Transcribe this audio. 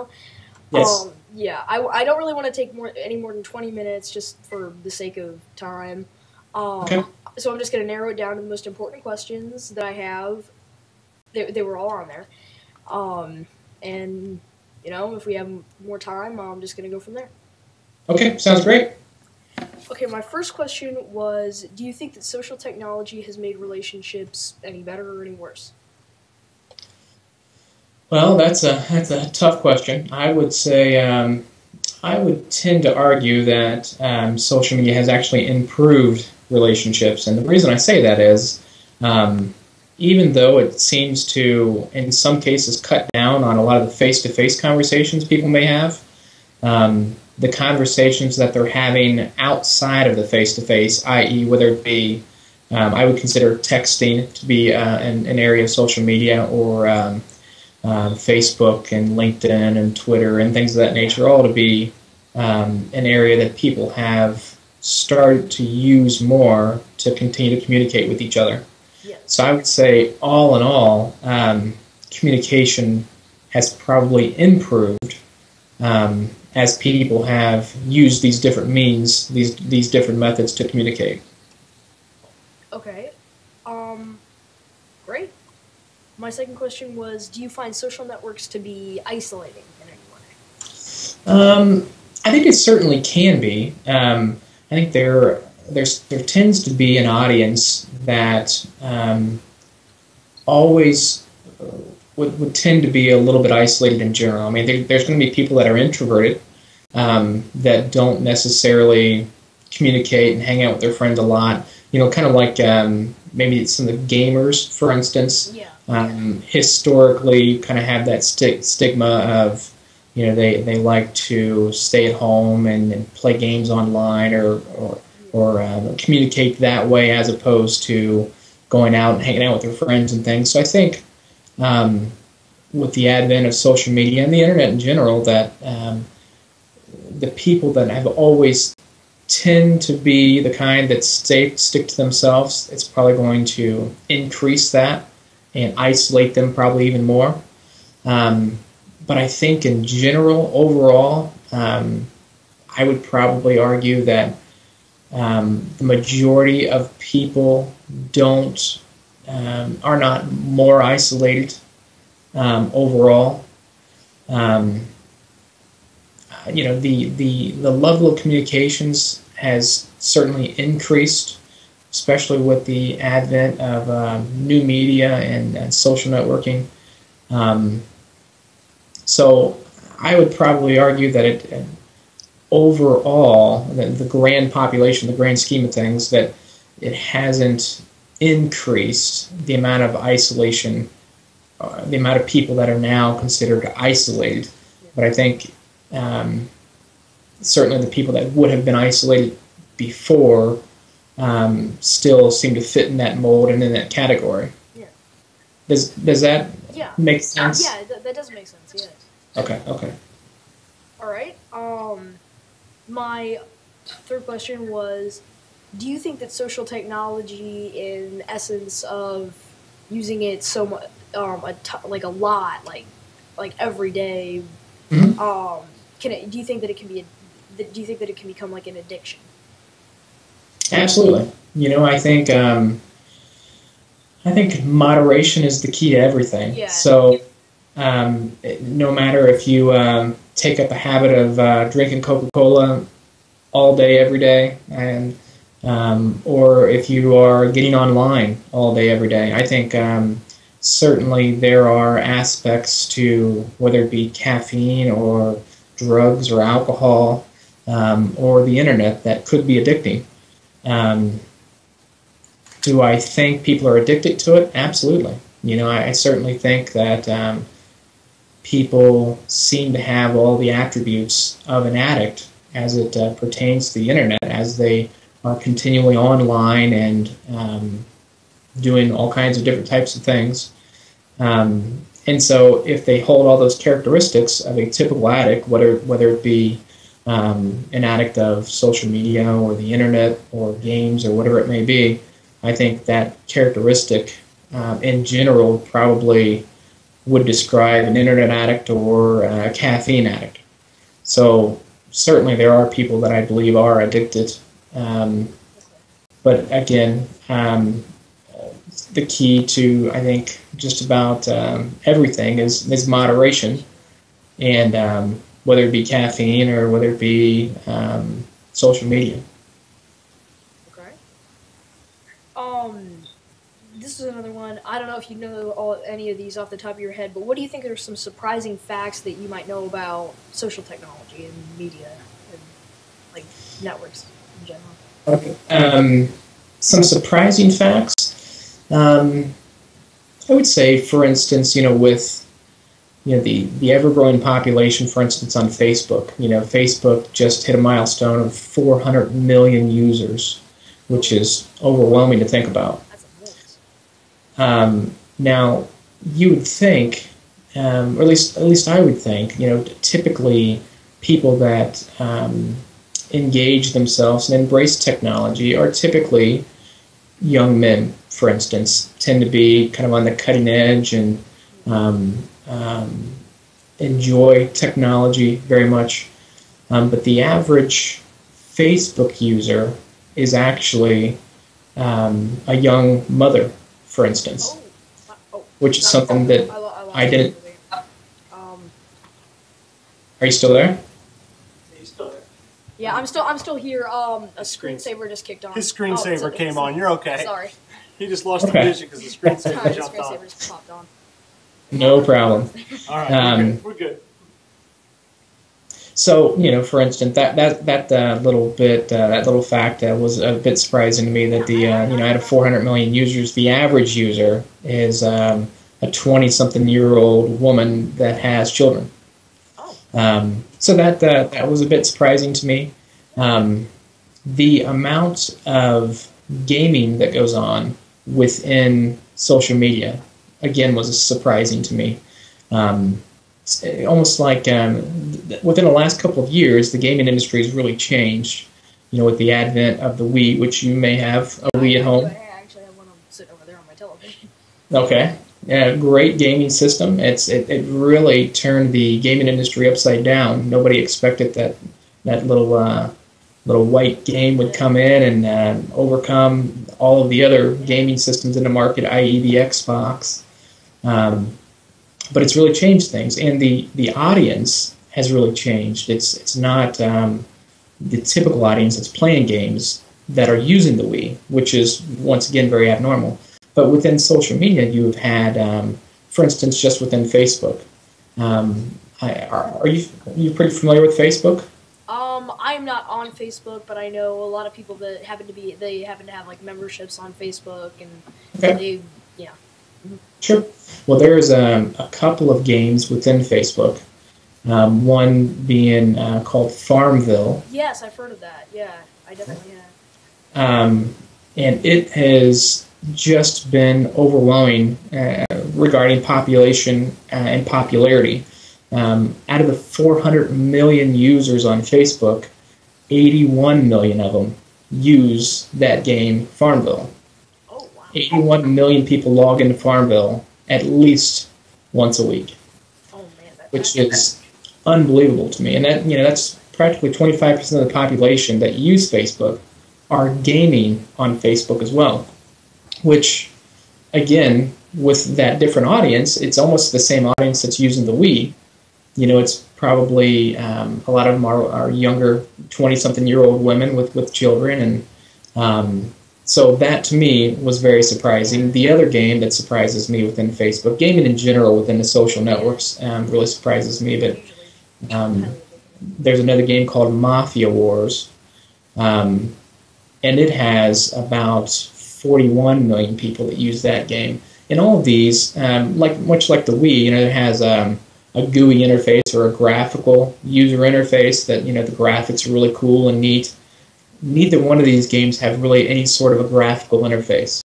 know? Yes. Yeah, I don't really want to take any more than 20 minutes just for the sake of time. Okay. So I'm just going to narrow it down to the most important questions that I have. They were all on there. Um, and, if we have more time, I'm just going to go from there. Okay. Sounds great. Okay, my first question was, do you think that social technology has made relationships any better or any worse? Well, that's a tough question. I would say I would tend to argue that social media has actually improved relationships, and the reason I say that is um, even though it seems to, in some cases, cut down on a lot of the face-to-face conversations people may have. The conversations that they're having outside of the face-to-face, i.e., whether it be, I would consider texting to be an area of social media, or Facebook and LinkedIn and Twitter and things of that nature, all to be an area that people have started to use more to continue to communicate with each other. Yes. So I would say, all in all, communication has probably improved as people have used these different means, these different methods to communicate. Okay. Um, Great. My second question was, do you find social networks to be isolating in any way? I think it certainly can be. I think there tends to be an audience that always would tend to be a little bit isolated in general. I mean, there's going to be people that are introverted, that don't necessarily communicate and hang out with their friends a lot. Kind of like maybe some of the gamers, for instance, Yeah. historically kind of have that stigma of, they like to stay at home and play games online, or communicate that way, as opposed to going out and hanging out with their friends and things. So I think with the advent of social media and the internet in general, that the people that have always tend to be the kind that stick to themselves, it's probably going to increase that and isolate them probably even more. But I think in general, overall, I would probably argue that the majority of people don't are not more isolated overall. Um, the level of communications has certainly increased, especially with the advent of new media and social networking. Um, so I would probably argue that overall, the grand population, the grand scheme of things, that it hasn't increased the amount of isolation, the amount of people that are now considered isolated. But I think certainly the people that would have been isolated before still seem to fit in that mold and in that category. Yeah. Does that Yeah. make sense? Yeah, that does make sense. Yes. Okay. Okay. All right. My third question was, do you think that social technology, in essence of using it so much, like a lot, like every day, Mhm. do you think that it can be? Do you think that it can become like an addiction? Absolutely. I think moderation is the key to everything. Yeah. So no matter if you take up a habit of drinking Coca-Cola all day, every day, and or if you are getting online all day, every day, I think certainly there are aspects to, whether it be caffeine or drugs or alcohol, or the internet, that could be addicting. Um, do I think people are addicted to it? Absolutely. I certainly think that people seem to have all the attributes of an addict as it pertains to the internet, as they are continually online and doing all kinds of different types of things. And so if they hold all those characteristics of a typical addict, whether it be an addict of social media or the internet or games or whatever it may be, I think that characteristic in general probably would describe an internet addict or a caffeine addict. So certainly there are people that I believe are addicted. Um, but again, the key to, I think, just about everything is moderation. And whether it be caffeine or whether it be social media. Okay. Um, this is another one. I don't know if you know any of these off the top of your head, but what do you think are some surprising facts that you might know about social technology and media and like networks in general? Okay. Some surprising facts. I would say, for instance, with the ever-growing population, for instance, on Facebook. Facebook just hit a milestone of 400 million users, which is overwhelming to think about. That's immense. Now, you would think, or at least I would think, typically people that engage themselves and embrace technology are typically young men, for instance, tend to be kind of on the cutting edge and enjoy technology very much. But the average Facebook user is actually a young mother, for instance, which is something that I didn't. Um, Are you still there? He's still there. yeah, I'm still here. A screensaver just kicked on. His screensaver came on. You're okay. Sorry. He just lost the Okay. vision because the screensaver The jumped on. screensaver just popped on. No problem. All right, we're good. So, for instance, that little fact was a bit surprising to me that out of 400 million users, the average user is a 20-something-year-old woman that has children. So that was a bit surprising to me. The amount of gaming that goes on within social media, again, was surprising to me. Almost like within the last couple of years, the gaming industry has really changed. With the advent of the Wii, which you may have a Wii at home. I actually have one sitting over there on my television. Okay, yeah, great gaming system. It really turned the gaming industry upside down. Nobody expected that little white game would come in and overcome all of the other gaming systems in the market, i.e. the Xbox. But it's really changed things, and the audience has really changed. It's not the typical audience that's playing games that are using the Wii, which is once again very abnormal. But within social media, you've had, for instance, just within Facebook. Are you pretty familiar with Facebook? I'm not on Facebook, but I know a lot of people that happen to have like memberships on Facebook, and Okay. yeah. Sure. Well, there's a couple of games within Facebook. One being called Farmville. Yes, I've heard of that. Yeah, I definitely have. And it has just overwhelming regarding population and popularity. Out of the 400 million users on Facebook, 81 million of them use that game, Farmville. Oh, wow. 81 million people log into Farmville at least once a week, Oh, man. which is unbelievable to me. And that's practically 25% of the population that use Facebook are gaming on Facebook as well, which, again, with that different audience, it's almost the same audience that's using the Wii. It's probably a lot of them are younger, 20-something-year-old women with children, and so that to me was very surprising. The other game that surprises me within Facebook, gaming in general within the social networks, really surprises me. But there's another game called Mafia Wars, and it has about 41 million people that use that game. And all of these, much like the Wii, it has a GUI interface or a graphical user interface that, the graphics are really cool and neat. Neither one of these games have really any sort of a graphical interface.